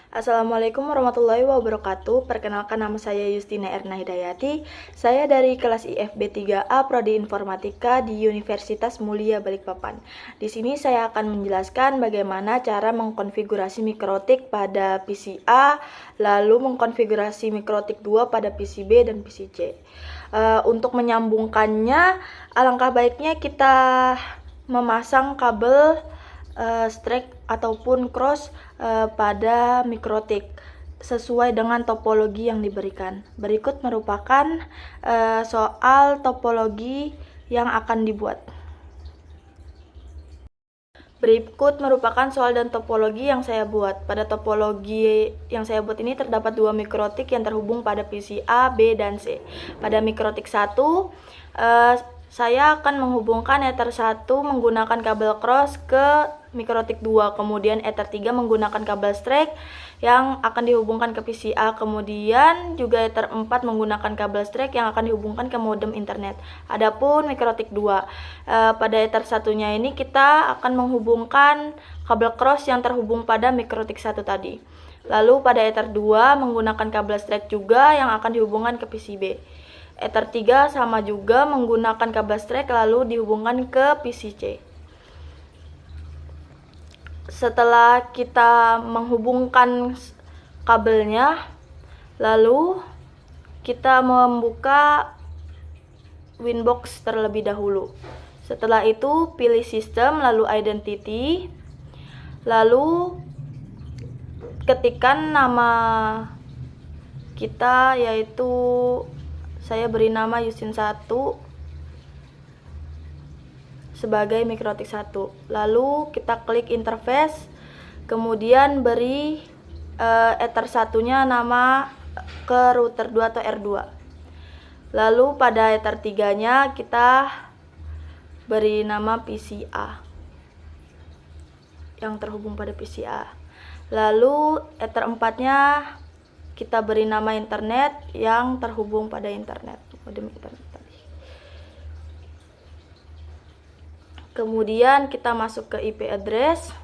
Assalamualaikum warahmatullahi wabarakatuh. Perkenalkan, nama saya Yustina Erna Hidayati. Saya dari kelas IFB 3A Prodi Informatika di Universitas Mulia Balikpapan. Di sini saya akan menjelaskan bagaimana cara mengkonfigurasi mikrotik pada PC A, lalu mengkonfigurasi mikrotik 2 pada PC B dan PC C. Untuk menyambungkannya, alangkah baiknya kita memasang kabel strike ataupun cross pada mikrotik sesuai dengan topologi yang diberikan. Berikut merupakan soal topologi yang akan dibuat. Berikut merupakan soal dan topologi yang saya buat. Pada topologi yang saya buat ini terdapat dua mikrotik yang terhubung pada PC A, B, dan C. Pada mikrotik 1, saya akan menghubungkan Ether 1 menggunakan kabel cross ke mikrotik 2, kemudian Ether 3 menggunakan kabel strike yang akan dihubungkan ke PC A, kemudian juga Ether 4 menggunakan kabel strike yang akan dihubungkan ke modem internet. Adapun mikrotik 2, pada Ether 1-nya ini kita akan menghubungkan kabel cross yang terhubung pada mikrotik 1 tadi. Lalu pada Ether 2 menggunakan kabel strike juga yang akan dihubungkan ke PC B. Ether 3 sama juga menggunakan kabel strike lalu dihubungkan ke PC C. Setelah kita menghubungkan kabelnya, lalu kita membuka Winbox terlebih dahulu. Setelah itu pilih sistem, lalu identity, lalu ketikkan nama kita, yaitu saya beri nama Yusin 1 sebagai mikrotik 1. Lalu kita klik interface, kemudian beri Ether 1-nya nama ke router 2 atau R2. Lalu pada Ether 3-nya kita beri nama PCA yang terhubung pada PCA. Lalu Ether 4-nya kita beri nama internet yang terhubung pada internet, modem internet tadi. Kemudian kita masuk ke IP address.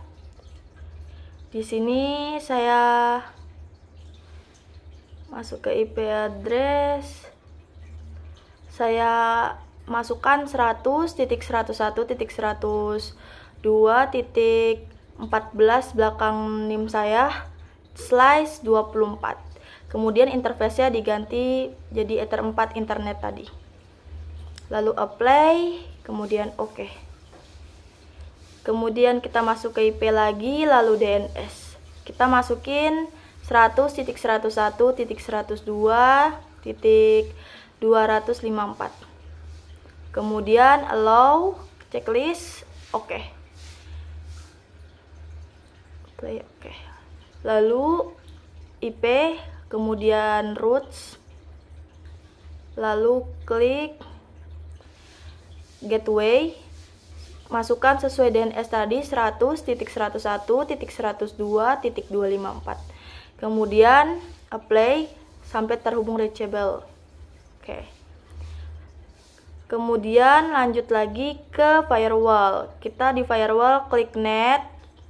Di sini saya masuk ke IP address. Saya masukkan 100.101.102.14 belakang NIM saya /24. Kemudian interface-nya diganti jadi Ether 4 internet tadi. Lalu apply, kemudian oke. Kemudian kita masuk ke IP lagi, lalu DNS. Kita masukin 100.101.102.254. Kemudian allow, checklist, oke. Play, oke. Lalu IP, kemudian roots, lalu klik gateway, masukkan sesuai DNS tadi 100.101.102.254. Kemudian apply sampai terhubung reachable. Oke. Kemudian lanjut lagi ke firewall. Kita di firewall klik net,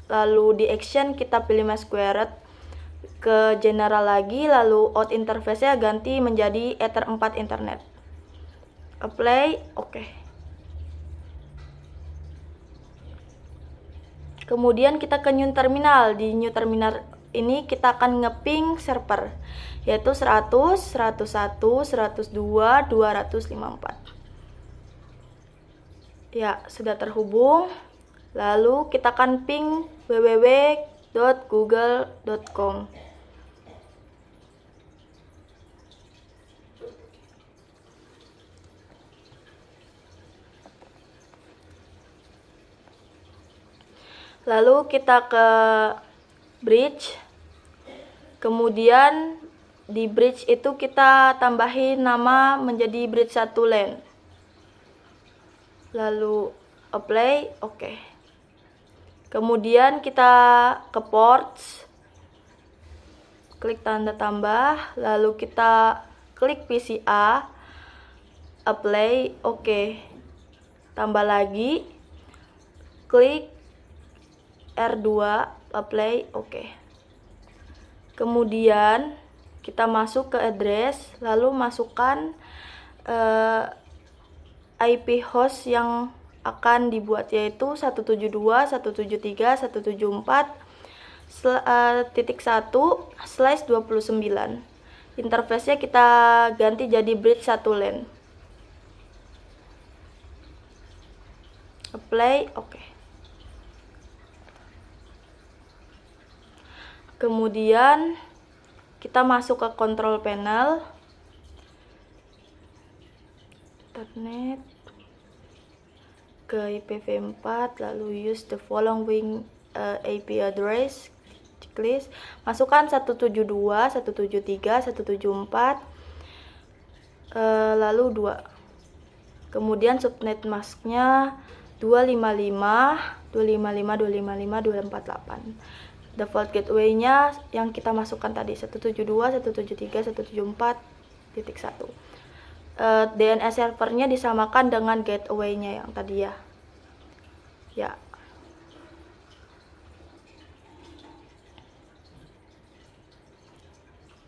lalu di action kita pilih mask squared, ke general lagi, lalu out interface-nya ganti menjadi Ether 4 internet. Apply, oke. Kemudian kita ke new terminal. Di new terminal ini kita akan ngeping server, yaitu 100, 101, 102, 254. Ya, sudah terhubung. Lalu kita akan ping www.google.com. Lalu kita ke bridge. Kemudian di bridge itu kita tambahin nama menjadi bridge 1 LAN. Lalu apply, oke. Kemudian kita ke ports, klik tanda tambah, lalu kita klik PCA, apply, oke. Tambah lagi, klik R2, apply, oke. Kemudian kita masuk ke address, lalu masukkan IP host yang akan dibuat, yaitu 172.174.1/29. Interface-nya kita ganti jadi bridge 1 LAN. Apply, oke. Kemudian kita masuk ke control panel, internet, ke IPv4, lalu use the following IP address, checklist, masukkan 172, 173, 174, lalu 2. Kemudian subnet masknya 255, 255, 255, 248. Default gateway-nya yang kita masukkan tadi 172, 173, 174.1. DNS servernya disamakan dengan gateway-nya yang tadi ya. Ya.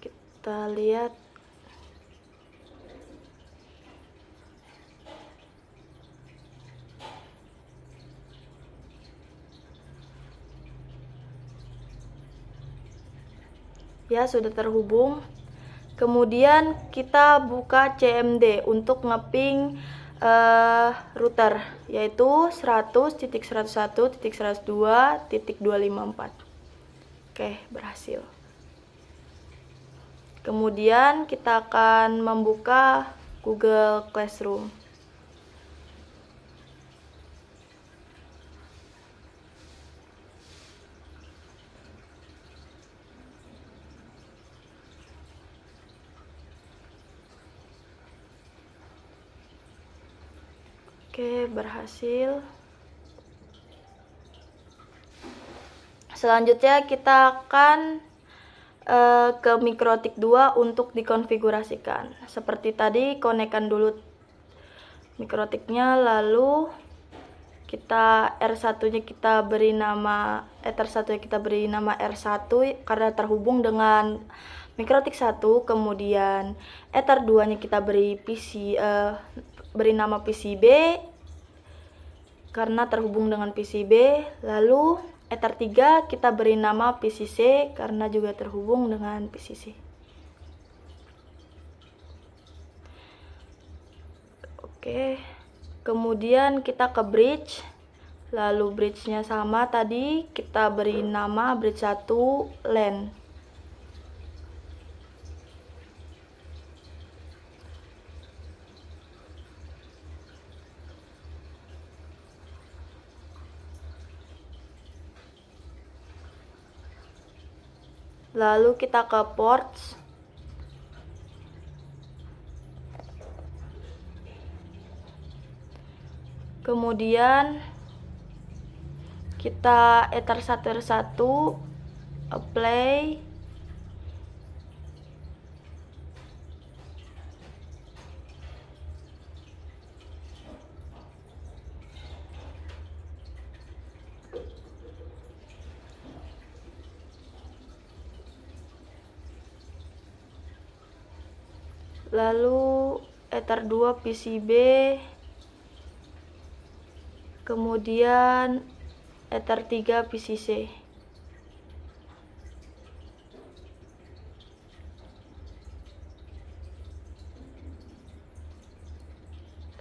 Kita lihat. Ya, sudah terhubung. Kemudian kita buka CMD untuk ngeping router, yaitu 100.101.102.254. Oke, berhasil. Kemudian kita akan membuka Google Classroom. Oke, berhasil. Selanjutnya kita akan ke Mikrotik 2 untuk dikonfigurasikan. Seperti tadi, konekkan dulu Mikrotiknya, lalu kita R1-nya kita beri nama Ether1-nya kita beri nama R1 karena terhubung dengan Mikrotik 1, kemudian Ether 2-nya kita beri beri nama PCB karena terhubung dengan PCB, lalu Ether 3 kita beri nama PCC karena juga terhubung dengan PCC. Oke, kemudian kita ke bridge, lalu bridge-nya sama tadi, kita beri nama bridge 1 LAN. Lalu kita ke ports. Kemudian kita Ether 1 apply. Lalu Ether 2 PCB, kemudian Ether 3 PCC.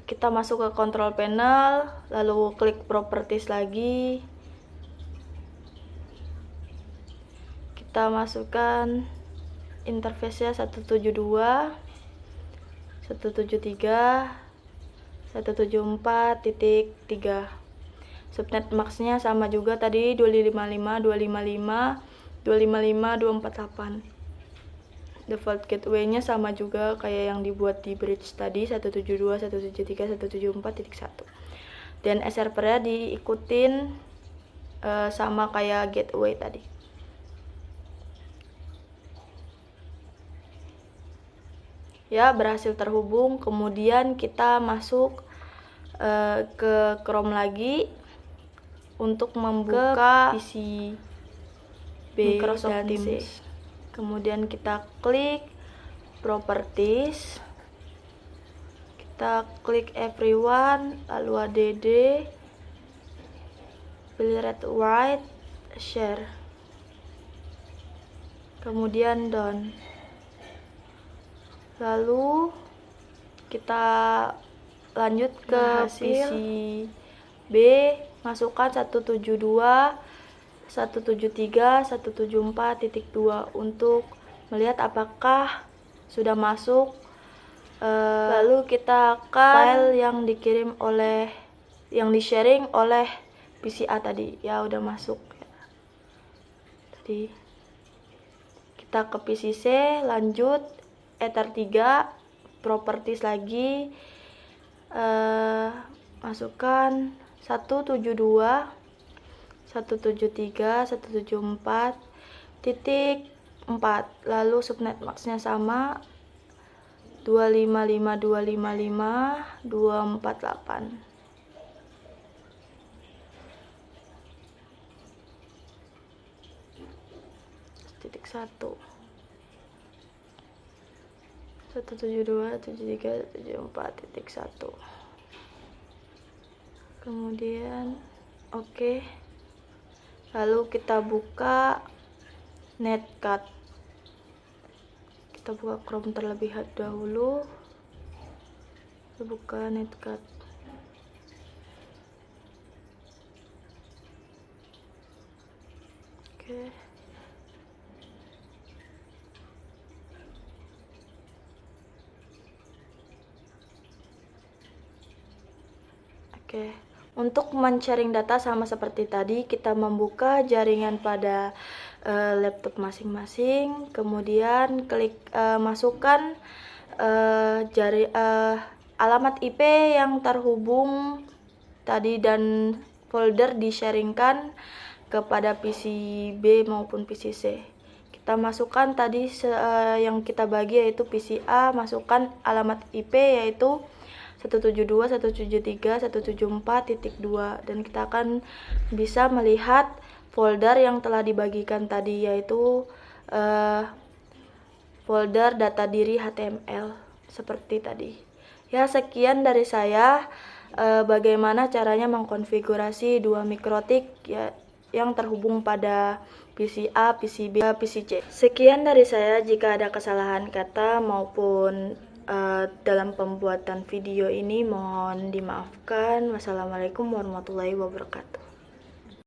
Kita masuk ke control panel, lalu klik properties lagi. Kita masukkan interface-nya 172, 173, 174.3. Subnet max-nya sama juga tadi 255, 255, 255, 248. Default gateway-nya sama juga kayak yang dibuat di bridge tadi 172, 173, 174.1. Dan servernya diikutin sama kayak gateway tadi. Ya, berhasil terhubung. Kemudian kita masuk ke Chrome lagi untuk membuka PCB Microsoft Teams. Kemudian kita klik properties, kita klik everyone, lalu add, pilih red white, share, kemudian done. Lalu kita lanjut ke PC B, masukkan 172, 173, 174.2 untuk melihat apakah sudah masuk. Lalu kita akan file yang dikirim oleh, yang di-sharing oleh PC A tadi, ya udah masuk ya. Tadi kita ke PC C, lanjut Ether 3, properties lagi, masukkan 172, 173, 174.4, lalu subnet maxnya sama 255.255.248. Titik 1 172, 73, 74.1. Kemudian oke. Lalu kita buka netcat. Kita buka Chrome terlebih dahulu. Kita buka netcat. Oke. Oke. Untuk men-sharing data sama seperti tadi, kita membuka jaringan pada laptop masing-masing, kemudian klik masukkan alamat IP yang terhubung tadi dan folder di-sharingkan kepada PC B maupun PC C. Kita masukkan tadi yang kita bagi yaitu PC A, masukkan alamat IP yaitu 172, 173, 174.2, dan kita akan bisa melihat folder yang telah dibagikan tadi yaitu folder data diri HTML seperti tadi. Ya, sekian dari saya bagaimana caranya mengkonfigurasi dua mikrotik ya yang terhubung pada PC A, PC B, PC C. Sekian dari saya. Jika ada kesalahan kata maupun dalam pembuatan video ini mohon dimaafkan. Wassalamualaikum warahmatullahi wabarakatuh.